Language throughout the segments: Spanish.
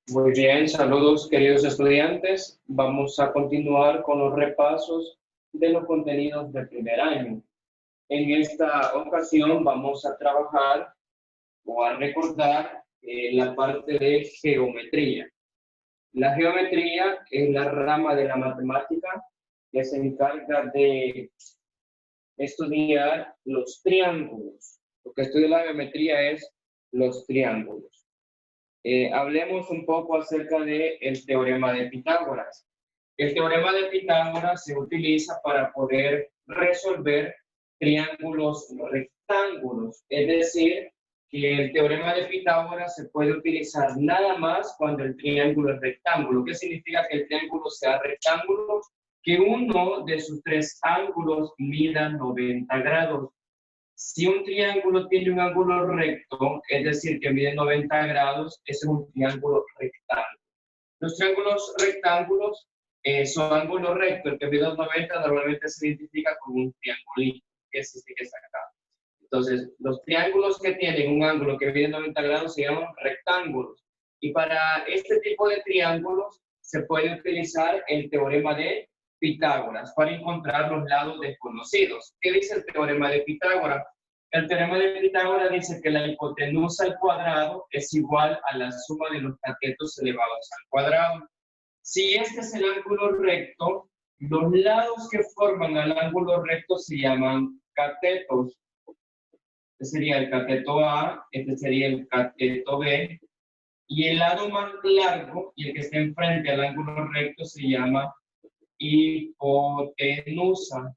Muy bien, saludos queridos estudiantes. Vamos a continuar con los repasos de los contenidos del primer año. En esta ocasión vamos a trabajar o a recordar la parte de geometría. La geometría es la rama de la matemática que se encarga de estudiar los triángulos. Lo que estudia la geometría es los triángulos. Hablemos un poco acerca del teorema de Pitágoras. El teorema de Pitágoras se utiliza para poder resolver triángulos rectángulos, es decir, que el teorema de Pitágoras se puede utilizar nada más cuando el triángulo es rectángulo. ¿Qué significa que el triángulo sea rectángulo? Que uno de sus tres ángulos mida 90 grados. Si un triángulo tiene un ángulo recto, es decir, que mide 90 grados, ese es un triángulo rectángulo. Los triángulos rectángulos son ángulos rectos, el que mide 90 normalmente se identifica como un triangulito, que es este que está acá. Entonces, los triángulos que tienen un ángulo que mide 90 grados se llaman rectángulos. Y para este tipo de triángulos se puede utilizar el teorema de Pitágoras para encontrar los lados desconocidos. ¿Qué dice el teorema de Pitágoras? El teorema de Pitágoras dice que la hipotenusa al cuadrado es igual a la suma de los catetos elevados al cuadrado. Si este es el ángulo recto, los lados que forman el ángulo recto se llaman catetos. Este sería el cateto A, este sería el cateto B, y el lado más largo y el que está enfrente al ángulo recto se llama hipotenusa.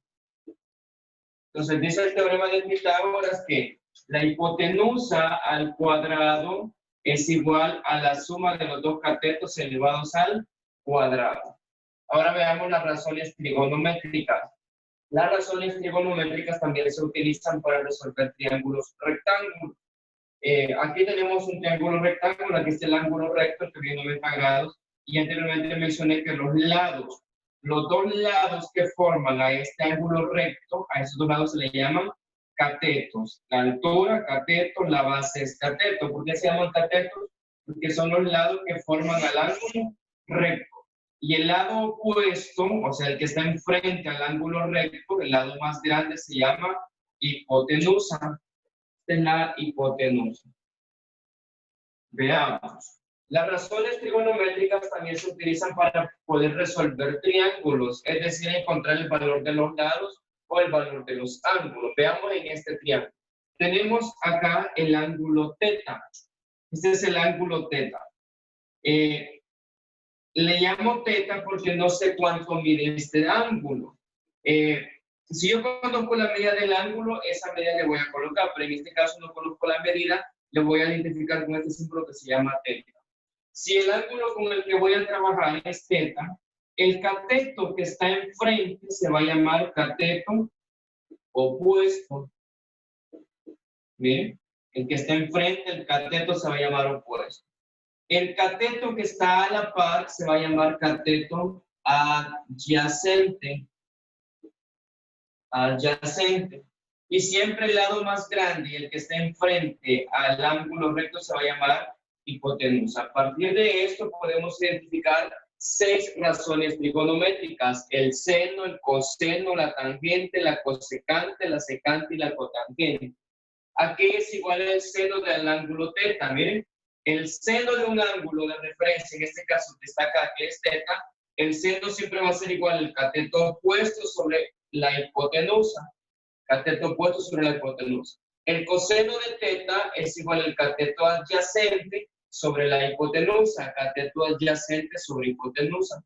Entonces dice el teorema de Pitágoras que la hipotenusa al cuadrado es igual a la suma de los dos catetos elevados al cuadrado. Ahora veamos las razones trigonométricas. Las razones trigonométricas también se utilizan para resolver triángulos rectángulos. Aquí tenemos un triángulo rectángulo, aquí está el ángulo recto que mide 90 grados, y anteriormente mencioné que los dos lados que forman a este ángulo recto, a esos dos lados se le llaman catetos. La altura, cateto, la base es cateto. ¿Por qué se llaman catetos? Porque son los lados que forman al ángulo recto. Y el lado opuesto, o sea, el que está enfrente al ángulo recto, el lado más grande se llama hipotenusa. Esta es la hipotenusa. Veamos. Las razones trigonométricas también se utilizan para poder resolver triángulos, es decir, encontrar el valor de los lados o el valor de los ángulos. Veamos en este triángulo. Tenemos acá el ángulo teta. Este es el ángulo teta. Le llamo teta porque no sé cuánto mide este ángulo. Si yo conozco la medida del ángulo, esa medida le voy a colocar, pero en este caso no conozco la medida, le voy a identificar con este símbolo que se llama teta. Si el ángulo con el que voy a trabajar es teta, el cateto que está enfrente se va a llamar cateto opuesto. Miren, el que está enfrente, el cateto se va a llamar opuesto. El cateto que está a la par se va a llamar cateto adyacente. Adyacente. Y siempre el lado más grande y el que está enfrente al ángulo recto se va a llamar hipotenusa. A partir de esto podemos identificar 6 razones trigonométricas: el seno, el coseno, la tangente, la cosecante, la secante y la cotangente. Aquí es igual al seno del ángulo teta. Miren, el seno de un ángulo de referencia, en este caso que está acá, que es teta, el seno siempre va a ser igual al cateto opuesto sobre la hipotenusa. Cateto opuesto sobre la hipotenusa. El coseno de teta es igual al cateto adyacente sobre la hipotenusa. Cateto adyacente sobre hipotenusa.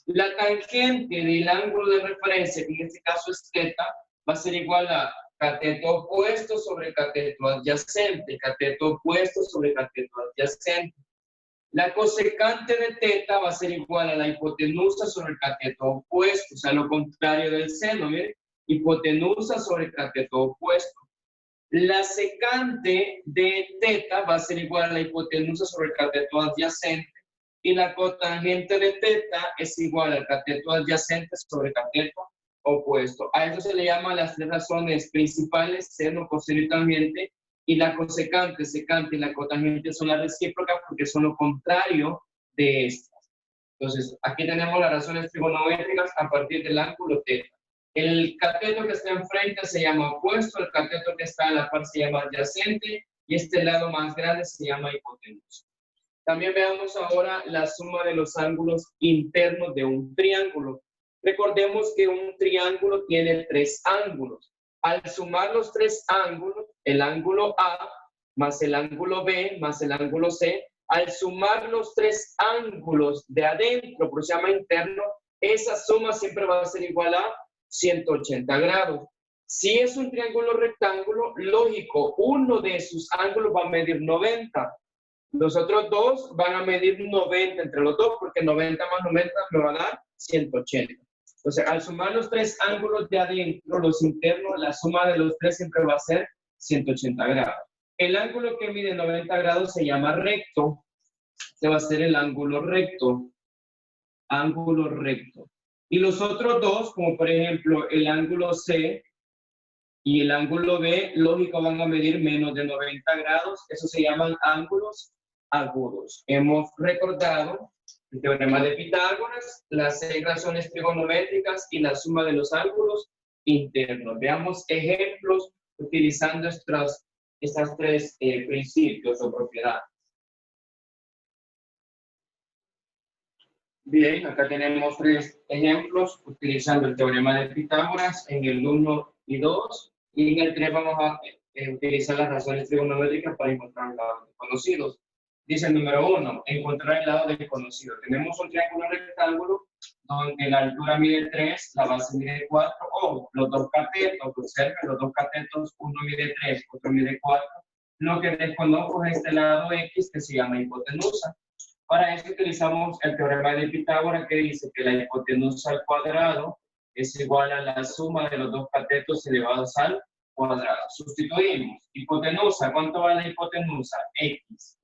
La tangente del ángulo de referencia, que en este caso es teta, va a ser igual a cateto opuesto sobre cateto adyacente. Cateto opuesto sobre cateto adyacente. La cosecante de teta va a ser igual a la hipotenusa sobre el cateto opuesto, o sea, lo contrario del seno, miren, hipotenusa sobre el cateto opuesto. La secante de teta va a ser igual a la hipotenusa sobre el cateto adyacente, y la cotangente de teta es igual al cateto adyacente sobre el cateto opuesto. A eso se le llaman las 3 razones principales: seno, coseno y tangente. Y la cosecante, secante y la cotangente son las recíprocas porque son lo contrario de estas. Entonces, aquí tenemos las razones trigonométricas a partir del ángulo θ. El cateto que está enfrente se llama opuesto, el cateto que está a la par se llama adyacente y este lado más grande se llama hipotenusa. También veamos ahora la suma de los ángulos internos de un triángulo. Recordemos que un triángulo tiene 3 ángulos. Al sumar los 3 ángulos, el ángulo A más el ángulo B más el ángulo C, al sumar los 3 ángulos de adentro, por eso se llama interno, esa suma siempre va a ser igual a 180 grados. Si es un triángulo rectángulo, lógico, uno de sus ángulos va a medir 90. Los otros dos van a medir 90 entre los dos, porque 90 más 90 me va a dar 180. Entonces, al sumar los 3 ángulos de adentro, los internos, la suma de los 3 siempre va a ser 180 grados. El ángulo que mide 90 grados se llama recto. Se va a ser el ángulo recto. Ángulo recto. Y los otros dos, como por ejemplo el ángulo C y el ángulo B, lógico, van a medir menos de 90 grados. Eso se llaman ángulos agudos. Hemos recordado el teorema de Pitágoras, las 6 razones trigonométricas y la suma de los ángulos internos. Veamos ejemplos utilizando estas 3 principios o propiedades. Bien, acá tenemos 3 ejemplos utilizando el teorema de Pitágoras en el 1 y 2. Y en el 3 vamos a utilizar las razones trigonométricas para encontrar los lados desconocidos. Dice el número 1, encontrar el lado desconocido. Tenemos un triángulo rectángulo donde la altura mide 3, la base mide 4, o los dos catetos, observen, los dos catetos, uno mide 3, otro mide 4. Lo que desconozco es este lado X que se llama hipotenusa. Para eso utilizamos el teorema de Pitágoras que dice que la hipotenusa al cuadrado es igual a la suma de los dos catetos elevados al cuadrado. Sustituimos. Hipotenusa, ¿cuánto va la hipotenusa? X.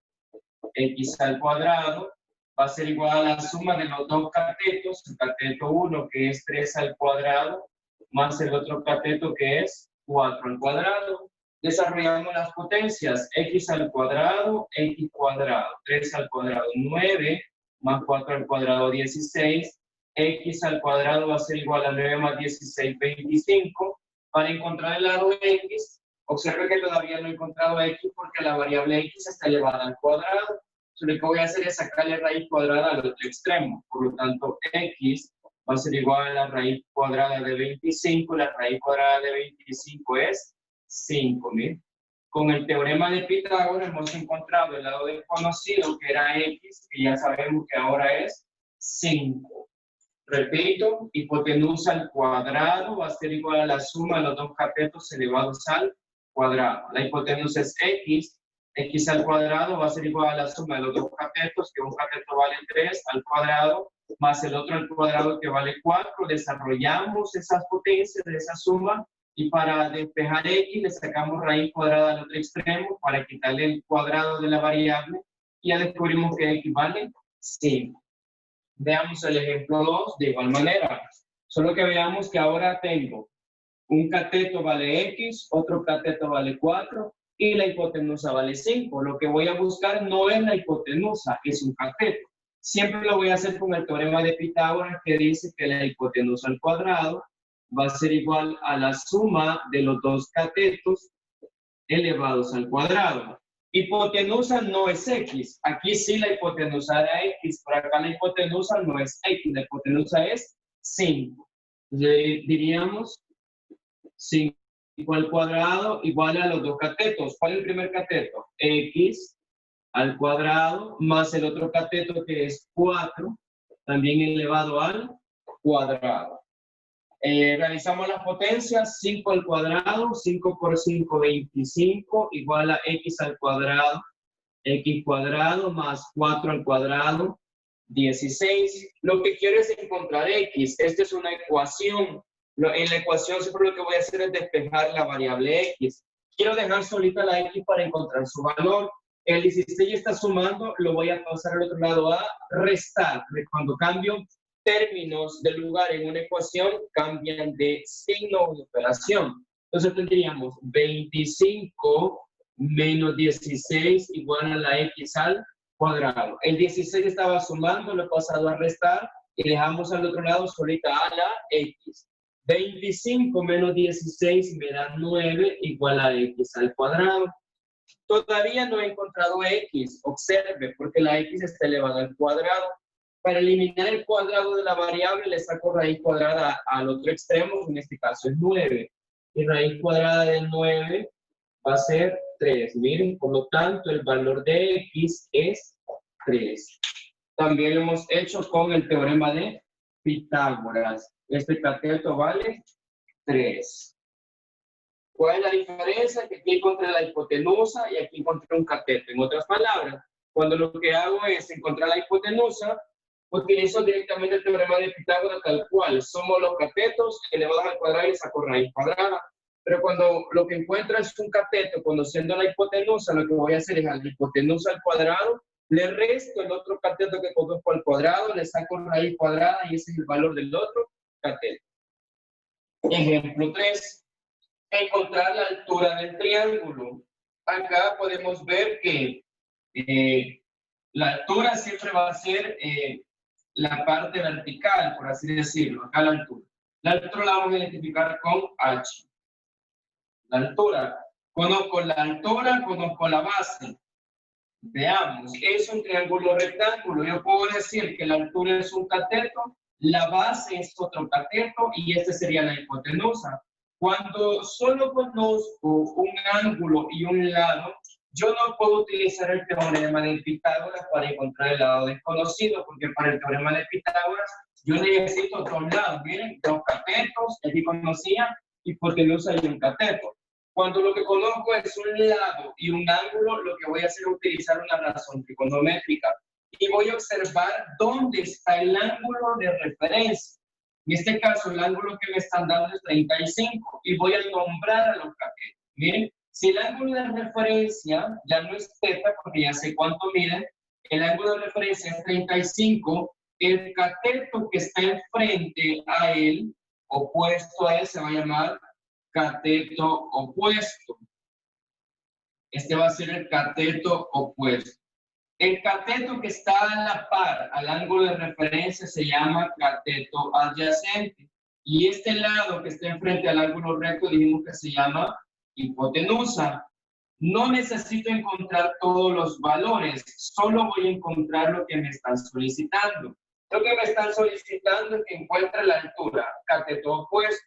X al cuadrado va a ser igual a la suma de los dos catetos, el cateto 1 que es 3 al cuadrado, más el otro cateto que es 4 al cuadrado. Desarrollamos las potencias, x al cuadrado, 3 al cuadrado, 9, más 4 al cuadrado, 16, x al cuadrado va a ser igual a 9 más 16, 25. Para encontrar el lado x, observe que todavía no he encontrado x porque la variable x está elevada al cuadrado. Entonces, lo que voy a hacer es sacarle raíz cuadrada al otro extremo. Por lo tanto, x va a ser igual a la raíz cuadrada de 25. La raíz cuadrada de 25 es 5. ¿Bien? Con el teorema de Pitágoras hemos encontrado el lado desconocido que era x, que ya sabemos que ahora es 5. Repito, hipotenusa al cuadrado va a ser igual a la suma de los dos catetos elevados al cuadrado. La hipotenusa es x, x al cuadrado va a ser igual a la suma de los dos catetos, que un cateto vale 3 al cuadrado, más el otro al cuadrado que vale 4. Desarrollamos esas potencias de esa suma y para despejar x le sacamos raíz cuadrada al otro extremo para quitarle el cuadrado de la variable y ya descubrimos que x vale 5. Veamos el ejemplo 2 de igual manera. Solo que veamos que ahora tengo un cateto vale x, otro cateto vale 4 y la hipotenusa vale 5. Lo que voy a buscar no es la hipotenusa, es un cateto. Siempre lo voy a hacer con el teorema de Pitágoras que dice que la hipotenusa al cuadrado va a ser igual a la suma de los dos catetos elevados al cuadrado. Hipotenusa no es x. Aquí sí la hipotenusa era x, pero acá la hipotenusa no es x. La hipotenusa es 5. Diríamos 5 al cuadrado igual a los dos catetos. ¿Cuál es el primer cateto? X al cuadrado más el otro cateto que es 4, también elevado al cuadrado. Realizamos las potencias, 5 al cuadrado, 5 por 5, 25, igual a x al cuadrado, x cuadrado más 4 al cuadrado, 16. Lo que quiero es encontrar x. Esta es una ecuación. En la ecuación siempre lo que voy a hacer es despejar la variable x. Quiero dejar solita la x para encontrar su valor. El 16 está sumando, lo voy a pasar al otro lado a restar. Cuando cambio términos de lugar en una ecuación, cambian de signo de operación. Entonces tendríamos 25 menos 16 igual a la x al cuadrado. El 16 estaba sumando, lo he pasado a restar y dejamos al otro lado solita a la x. 25 menos 16 me da 9 igual a x al cuadrado. Todavía no he encontrado x, observe, porque la x está elevada al cuadrado. Para eliminar el cuadrado de la variable le saco raíz cuadrada al otro extremo, que en este caso es 9. Y raíz cuadrada de 9 va a ser 3. Miren, por lo tanto, el valor de x es 3. También lo hemos hecho con el teorema de Pitágoras. Este cateto vale 3. ¿Cuál es la diferencia? Que aquí encontré la hipotenusa y aquí encontré un cateto. En otras palabras, cuando lo que hago es encontrar la hipotenusa, utilizo directamente el teorema de Pitágoras tal cual. Somos los catetos elevados al cuadrado y saco raíz cuadrada. Pero cuando lo que encuentro es un cateto, conociendo la hipotenusa, lo que voy a hacer es a la hipotenusa al cuadrado, le resto el otro cateto que conozco al cuadrado, le saco raíz cuadrada y ese es el valor del otro cateto. Ejemplo 3. Encontrar la altura del triángulo. Acá podemos ver que la altura siempre va a ser la parte vertical, por así decirlo, acá la altura. La altura la vamos a identificar con h. La altura. Conozco la altura, conozco la base. Veamos, es un triángulo rectángulo. Yo puedo decir que la altura es un cateto, la base es otro cateto y este sería la hipotenusa. Cuando solo conozco un ángulo y un lado, yo no puedo utilizar el teorema de Pitágoras para encontrar el lado desconocido, porque para el teorema de Pitágoras yo necesito dos lados. Miren, dos catetos, aquí conocía hipotenusa y un cateto. Cuando lo que conozco es un lado y un ángulo, lo que voy a hacer es utilizar una razón trigonométrica y voy a observar dónde está el ángulo de referencia. En este caso, el ángulo que me están dando es 35 y voy a nombrar a los catetos. Miren, si el ángulo de referencia ya no es teta, porque ya sé cuánto mide, el ángulo de referencia es 35, el cateto que está enfrente a él, opuesto a él, se va a llamar cateto opuesto. Este va a ser el cateto opuesto. El cateto que está a la par al ángulo de referencia se llama cateto adyacente. Y este lado que está enfrente al ángulo recto dijimos que se llama hipotenusa. No necesito encontrar todos los valores, solo voy a encontrar lo que me están solicitando. Lo que me están solicitando es que encuentre la altura, cateto opuesto.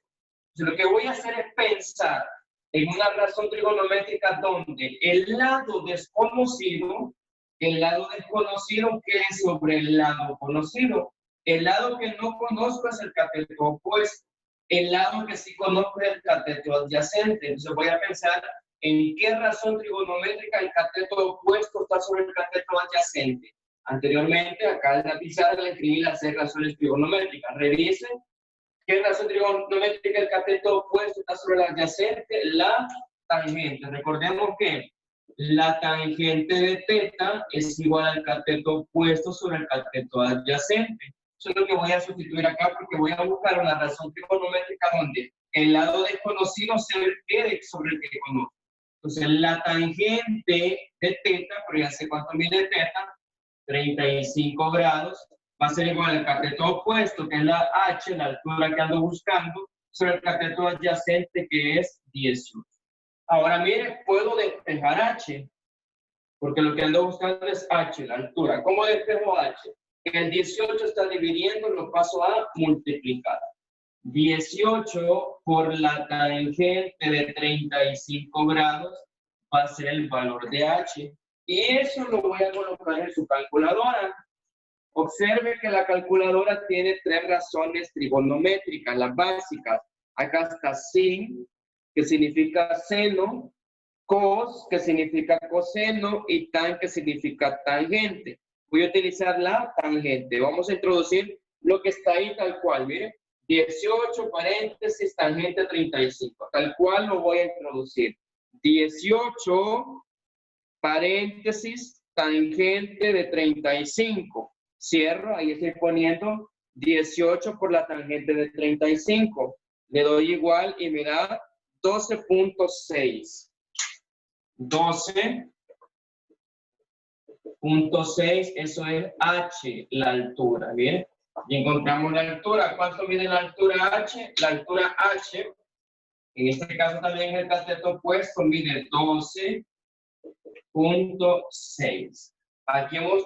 Entonces, lo que voy a hacer es pensar en una razón trigonométrica donde el lado desconocido quede sobre el lado conocido. El lado que no conozco es el cateto opuesto. El lado que sí conozco es el cateto adyacente. Entonces voy a pensar en qué razón trigonométrica el cateto opuesto está sobre el cateto adyacente. Anteriormente, acá en la pizarra le escribí las 6 razones trigonométricas. Revisen qué razón trigonométrica el cateto opuesto está sobre el adyacente. La tangente. Recordemos que la tangente de teta es igual al cateto opuesto sobre el cateto adyacente. Eso es lo que voy a sustituir acá porque voy a buscar una razón trigonométrica donde el lado desconocido se quede sobre el que conozco. Entonces, la tangente de teta, pero ya sé cuánto mide teta, 35 grados, va a ser igual al cateto opuesto, que es la h, la altura que ando buscando, sobre el cateto adyacente, que es 18. Ahora, mire, puedo despejar h, porque lo que ando buscando es h, la altura. ¿Cómo despejo h? El 18 está dividiendo, lo paso a multiplicar. 18 por la tangente de 35 grados va a ser el valor de h. Y eso lo voy a colocar en su calculadora. Observe que la calculadora tiene 3 razones trigonométricas, las básicas. Acá está sin, que significa seno, cos, que significa coseno, y tan, que significa tangente. Voy a utilizar la tangente. Vamos a introducir lo que está ahí tal cual, miren. 18 paréntesis, tangente 35. Tal cual lo voy a introducir. 18 paréntesis, tangente de 35. Cierro, ahí estoy poniendo 18 por la tangente de 35. Le doy igual y me da 12.6. 12.6 .6, eso es h, la altura, ¿bien? Y encontramos la altura. ¿Cuánto mide la altura h? La altura h, en este caso también el cateto opuesto, mide 12.6. Aquí hemos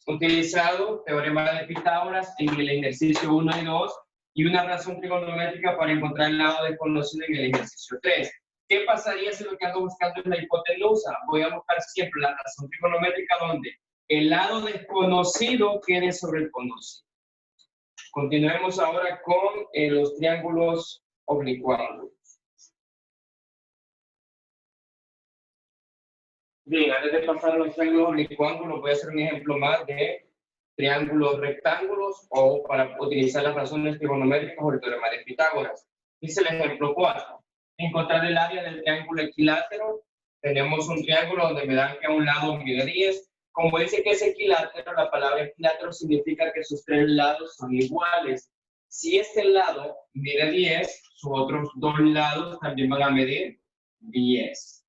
utilizado teorema de Pitágoras en el ejercicio 1 y 2 y una razón trigonométrica para encontrar el lado desconocido en el ejercicio 3. ¿Qué pasaría si lo que ando buscando es la hipotenusa? Voy a buscar siempre la razón trigonométrica donde el lado desconocido quede sobre el conocido. Continuemos ahora con los triángulos oblicuángulos. Bien, antes de pasar a los triángulos oblicuángulos, voy a hacer un ejemplo más de triángulos rectángulos o para utilizar las razones trigonométricas o el teorema de Pitágoras. Dice el ejemplo 4. Encontrar el área del triángulo equilátero. Tenemos un triángulo donde me dan que a un lado mide 10. Como dice que es equilátero, la palabra equilátero significa que sus tres lados son iguales. Si este lado mide 10, sus otros dos lados también van a medir 10.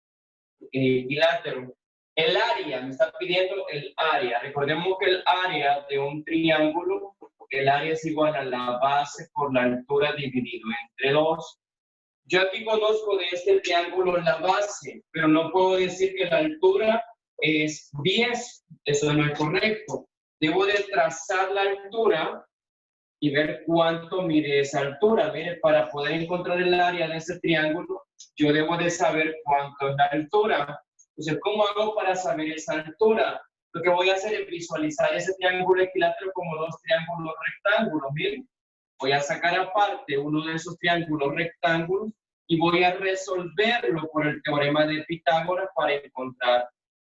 Equilátero. El área, me está pidiendo el área. Recordemos que el área de un triángulo, el área es igual a la base por la altura dividido entre 2. Yo aquí conozco de este triángulo la base, pero no puedo decir que la altura es 10. Eso no es correcto. Debo de trazar la altura y ver cuánto mide esa altura. Mire, para poder encontrar el área de ese triángulo, yo debo de saber cuánto es la altura. Entonces, ¿cómo hago para saber esa altura? Lo que voy a hacer es visualizar ese triángulo equilátero como dos triángulos rectángulos. Miren, voy a sacar aparte uno de esos triángulos rectángulos y voy a resolverlo por el teorema de Pitágoras para encontrar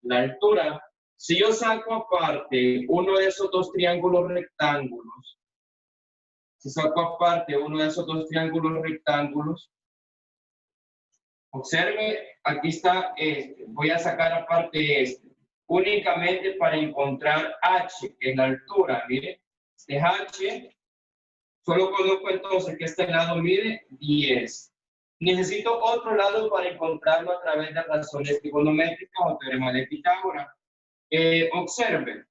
la altura. Si yo saco aparte uno de esos dos triángulos rectángulos, si saco aparte uno de esos dos triángulos rectángulos, observe, aquí está este. Voy a sacar aparte este, únicamente para encontrar h, que es la altura. Mire, este es h. Solo conozco entonces que este lado mide 10. Necesito otro lado para encontrarlo a través de razones trigonométricas o teorema de Pitágoras. Observe,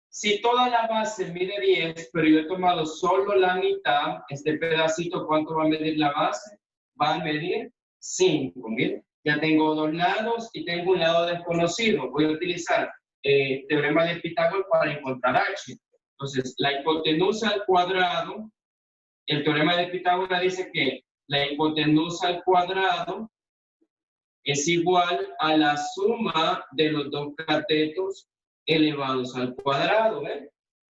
si toda la base mide 10, pero yo he tomado solo la mitad, este pedacito, ¿cuánto va a medir la base? Va a medir 5. Miren, ya tengo dos lados y tengo un lado desconocido. Voy a utilizar teorema de Pitágoras para encontrar h. Entonces, la hipotenusa al cuadrado, el teorema de Pitágoras dice que la hipotenusa al cuadrado es igual a la suma de los dos catetos elevados al cuadrado. ¿Ven?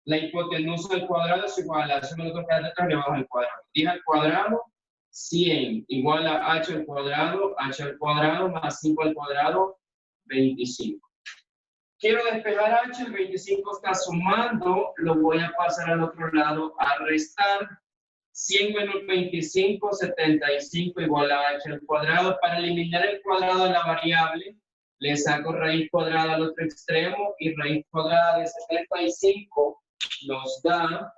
La hipotenusa al cuadrado es igual a la suma de los dos catetos elevados al cuadrado. 10 al cuadrado, 100, igual a h al cuadrado más 5 al cuadrado, 25. Quiero despejar h, el 25 está sumando, lo voy a pasar al otro lado a restar. 100 menos 25, 75 igual a h al cuadrado. Para eliminar el cuadrado de la variable, le saco raíz cuadrada al otro extremo y raíz cuadrada de 75 nos da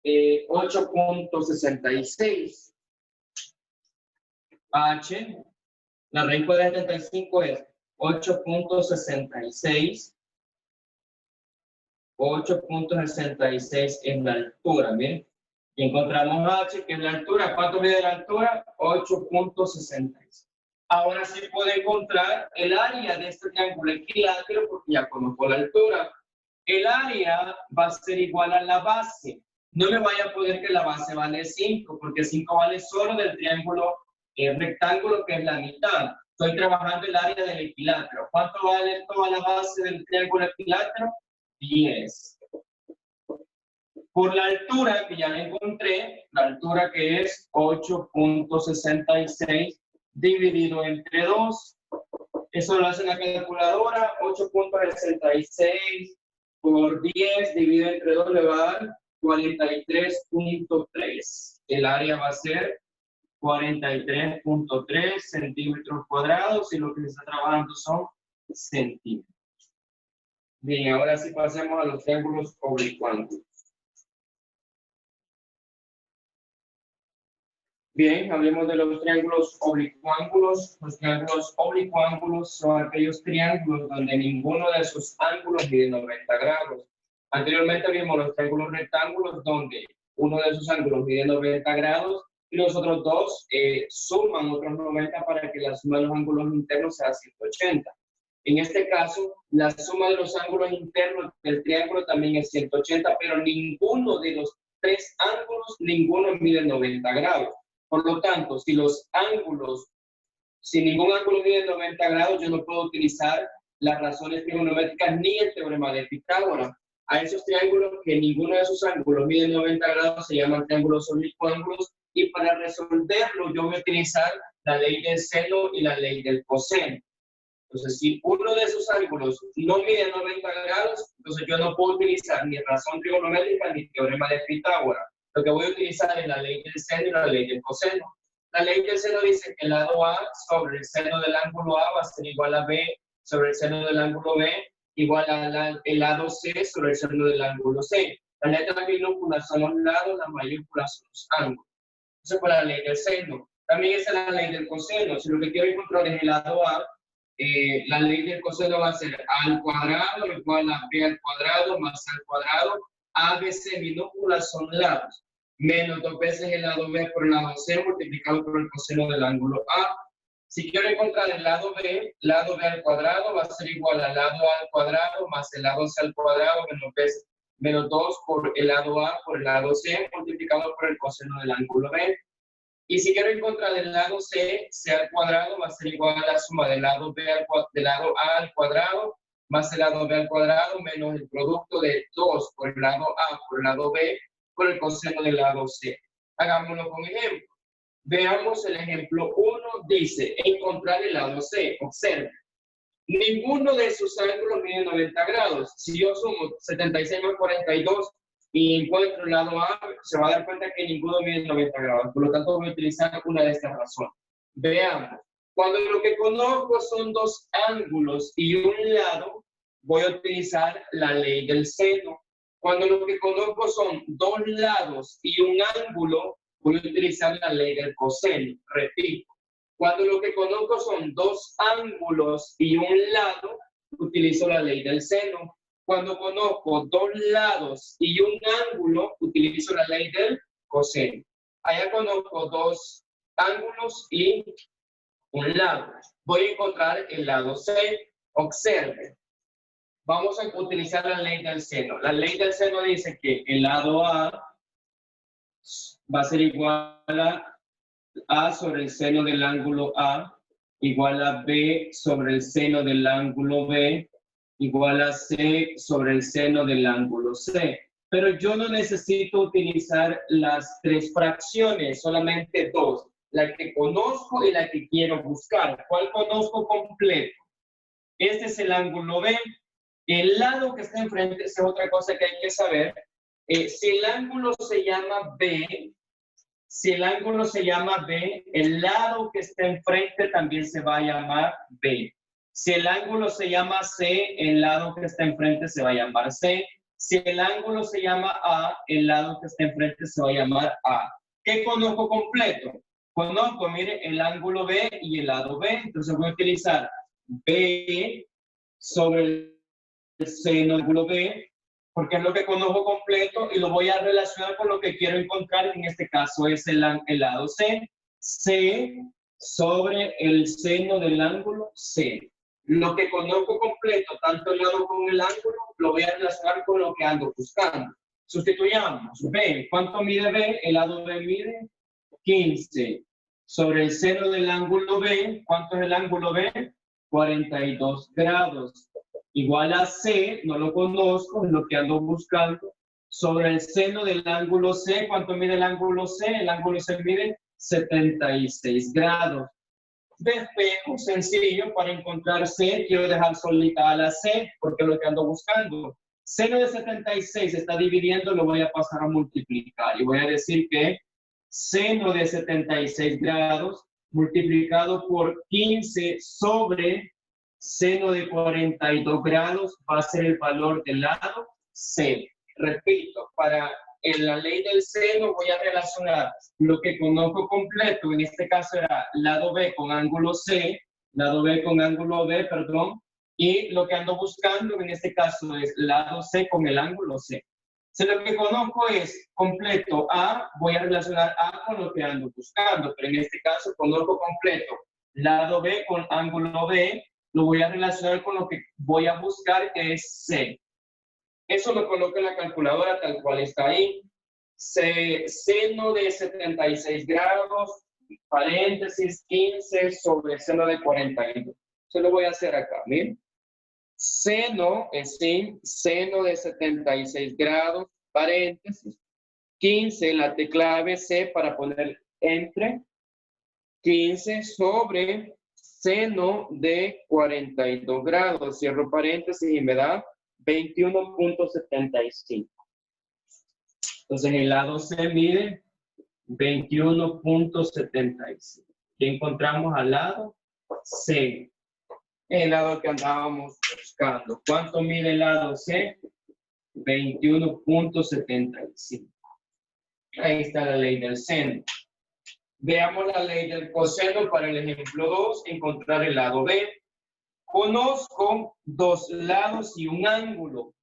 8.66. H, la raíz cuadrada de 75 es 8.66. 8.66 es la altura, ¿bien? Y encontramos h, que es la altura. ¿Cuánto mide la altura? 8.66. Ahora sí puedo encontrar el área de este triángulo equilátero porque ya conozco la altura. El área va a ser igual a la base. No me vaya a poner que la base vale 5, porque 5 vale solo del triángulo rectángulo, que es la mitad. Estoy trabajando el área del equilátero. ¿Cuánto vale toda la base del triángulo equilátero? 10. Por la altura, que ya la encontré, la altura que es 8.66 dividido entre 2. Eso lo hace la calculadora. 8.66 por 10 dividido entre 2 le va a dar 43.3. El área va a ser 43.3 centímetros cuadrados y lo que se está trabajando son centímetros. Bien, ahora sí pasemos a los triángulos oblicuángulos. Bien, hablemos de los triángulos oblicuángulos. Los triángulos oblicuángulos son aquellos triángulos donde ninguno de sus ángulos mide 90 grados. Anteriormente vimos los triángulos rectángulos donde uno de sus ángulos mide 90 grados y los otros dos suman otros 90 para que la suma de los ángulos internos sea 180. En este caso, la suma de los ángulos internos del triángulo también es 180, pero ninguno de los tres ángulos, ninguno mide 90 grados. Por lo tanto, si ningún ángulo mide 90 grados, yo no puedo utilizar las razones trigonométricas ni el teorema de Pitágoras. A esos triángulos que ninguno de sus ángulos mide 90 grados se llaman triángulos oblicuángulos y para resolverlo yo voy a utilizar la ley del seno y la ley del coseno. Entonces, si uno de esos ángulos no mide 90 grados, entonces yo no puedo utilizar ni razón trigonométrica ni teorema de Pitágoras. Lo que voy a utilizar es la ley del seno y la ley del coseno. La ley del seno dice que el lado A sobre el seno del ángulo A va a ser igual a B sobre el seno del ángulo B, igual a el lado C sobre el seno del ángulo C. Las letras minúsculas son los lados, las mayúsculas son los ángulos. Eso fue la ley del seno. También es la ley del coseno. Si lo que quiero encontrar es el lado A, la ley del coseno va a ser a al cuadrado igual a b al cuadrado más c al cuadrado. A, B, C minúsculas son lados. Menos 2 veces el lado B por el lado C multiplicado por el coseno del ángulo A. Si quiero encontrar el lado B al cuadrado va a ser igual al lado A al cuadrado más el lado C al cuadrado menos 2 por el lado A por el lado C multiplicado por el coseno del ángulo B. Y si quiero encontrar el lado C al cuadrado va a ser igual a la suma del lado A al cuadrado más el lado B al cuadrado menos el producto de 2 por el lado A por el lado B por el coseno del lado C. Hagámoslo con ejemplo. Veamos el ejemplo 1. Dice, encontrar el lado C. Observe. Ninguno de sus ángulos mide 90 grados. Si yo sumo 76 más 42 y encuentro el lado A, se va a dar cuenta que ninguno mide 90 grados. Por lo tanto, voy a utilizar una de estas razones. Veamos. Cuando lo que conozco son dos ángulos y un lado, voy a utilizar la ley del seno. Cuando lo que conozco son dos lados y un ángulo, voy a utilizar la ley del coseno. Repito. Cuando lo que conozco son dos ángulos y un lado, utilizo la ley del seno. Cuando conozco dos lados y un ángulo, utilizo la ley del coseno. Allá conozco dos ángulos y un lado. Voy a encontrar el lado C. Observe. Vamos a utilizar la ley del seno. La ley del seno dice que el lado A va a ser igual a sobre el seno del ángulo A, igual a B sobre el seno del ángulo B, igual a C sobre el seno del ángulo C. Pero yo no necesito utilizar las tres fracciones, solamente dos. La que conozco y la que quiero buscar. ¿Cuál conozco completo? Este es el ángulo B. El lado que está enfrente es otra cosa que hay que saber. Si el ángulo se llama B, el lado que está enfrente también se va a llamar B. Si el ángulo se llama C, el lado que está enfrente se va a llamar C. Si el ángulo se llama A, el lado que está enfrente se va a llamar A. ¿Qué conozco completo? Conozco, mire, el ángulo B y el lado B. Entonces voy a utilizar B sobre el seno del ángulo B, porque es lo que conozco completo y lo voy a relacionar con lo que quiero encontrar, en este caso es el lado C. C sobre el seno del ángulo C. Lo que conozco completo, tanto el lado como el ángulo, lo voy a relacionar con lo que ando buscando. Sustituyamos. B, ¿cuánto mide B? El lado B mide 15. Sobre el seno del ángulo B, ¿cuánto es el ángulo B? 42 grados. Igual a C, no lo conozco, es lo que ando buscando. Sobre el seno del ángulo C, ¿cuánto mide el ángulo C? El ángulo C mide 76 grados. Despejo sencillo para encontrar C, quiero dejar solita a la C, porque es lo que ando buscando. Seno de 76 está dividiendo, lo voy a pasar a multiplicar. Y voy a decir que seno de 76 grados multiplicado por 15 sobre seno de 42 grados va a ser el valor del lado C. Repito, para en la ley del seno voy a relacionar lo que conozco completo, en este caso era lado B con ángulo C, lado B con ángulo B, perdón, y lo que ando buscando en este caso es lado C con el ángulo C. Si lo que conozco es completo A, voy a relacionar A con lo que ando buscando, pero en este caso conozco completo lado B con ángulo B, lo voy a relacionar con lo que voy a buscar, que es C. Eso lo coloco en la calculadora tal cual está ahí. Seno de 76 grados, paréntesis 15 sobre seno de 42. Eso lo voy a hacer acá, miren. Seno es seno de 76 grados, paréntesis, 15, la tecla ABC para poner entre, 15 sobre seno de 42 grados, cierro paréntesis y me da 21.75. Entonces el lado C mide 21.75. ¿Qué encontramos al lado? C. El lado que andábamos buscando. ¿Cuánto mide el lado C? 21.75. Ahí está la ley del seno. Veamos la ley del coseno para el ejemplo 2, encontrar el lado B. Conozco dos lados y un ángulo.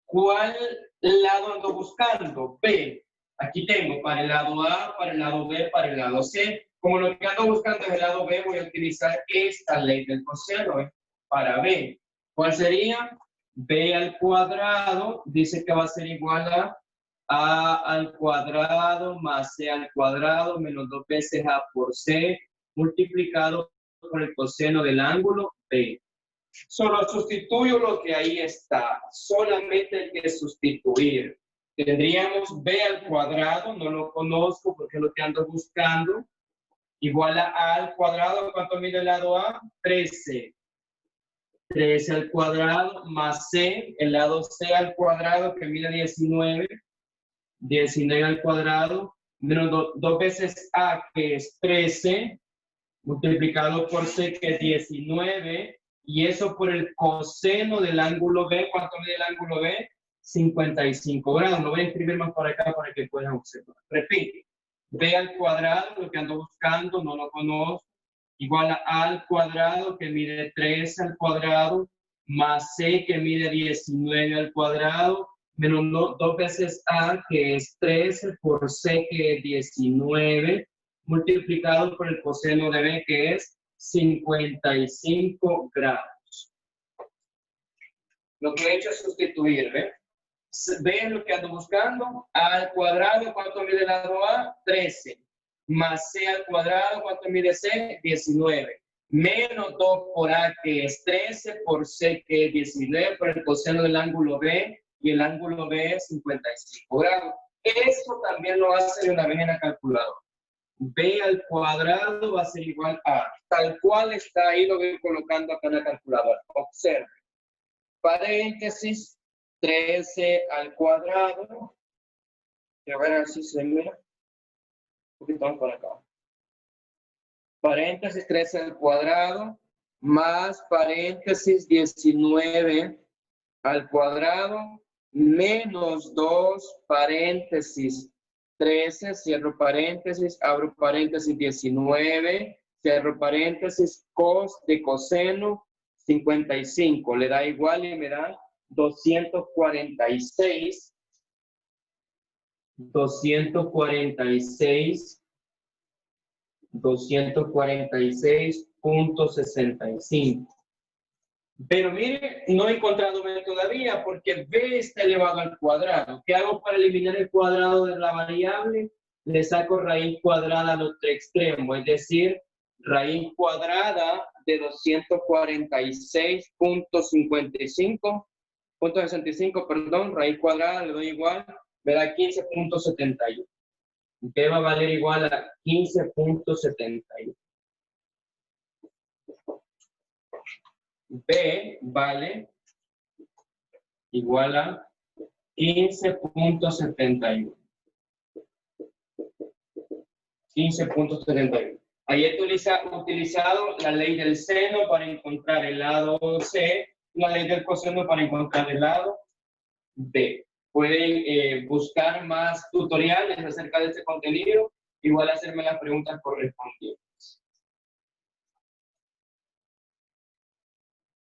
¿Cuál lado ando buscando? B. Aquí tengo para el lado A, para el lado B, para el lado C. Como lo que ando buscando es el lado B, voy a utilizar esta ley del coseno para B. ¿Cuál sería? B al cuadrado, dice que va a ser igual a al cuadrado más C al cuadrado menos 2 veces A por C multiplicado por el coseno del ángulo B. Solo sustituyo lo que ahí está. Solamente hay que sustituir. Tendríamos B al cuadrado, no lo conozco porque es lo que ando buscando. Igual a al cuadrado, ¿cuánto mide el lado A? 13. 13 al cuadrado más C, el lado C al cuadrado que mide 19. 19 al cuadrado menos 2 veces A que es 13 multiplicado por C que es 19. Y eso por el coseno del ángulo B. ¿Cuánto mide el ángulo B? 55 grados. Lo voy a escribir más para acá para que puedan observar. Repite. B al cuadrado, lo que ando buscando, no lo conozco. Igual a al cuadrado, que mide 13 al cuadrado, más C, que mide 19 al cuadrado, menos 2 veces A, que es 13, por C, que es 19, multiplicado por el coseno de B, que es 55 grados. Lo que he hecho es sustituir, ¿ve? B es lo que ando buscando. A al cuadrado, ¿cuánto mide el lado A? 13. Más C al cuadrado, ¿cuánto mide C? 19. Menos 2 por A, que es 13, por C, que es 19, por el coseno del ángulo B, y el ángulo B es 55 grados. Eso también lo hace de una vez en la calculadora. B al cuadrado va a ser igual a, tal cual está ahí, lo voy colocando acá en la calculadora. Observe. Paréntesis, 13 al cuadrado. Y a ver si se mira. Un poquito por acá. Paréntesis, 13 al cuadrado, más paréntesis, 19 al cuadrado, menos 2 paréntesis, 13, cierro paréntesis, abro paréntesis, 19, cierro paréntesis, cos de coseno, 55. Le da igual y me da 246. 246.65. Pero mire, no he encontrado B todavía porque B está elevado al cuadrado. ¿Qué hago para eliminar el cuadrado de la variable? Le saco raíz cuadrada al otro extremo, es decir, raíz cuadrada de 246.65, perdón, raíz cuadrada le doy igual, me da 15.71. B va a valer igual a 15.71. B vale igual a 15.71. 15.71. Ahí he utilizado la ley del seno para encontrar el lado C, la ley del coseno para encontrar el lado B. Pueden buscar más tutoriales acerca de este contenido, igual hacerme las preguntas correspondientes.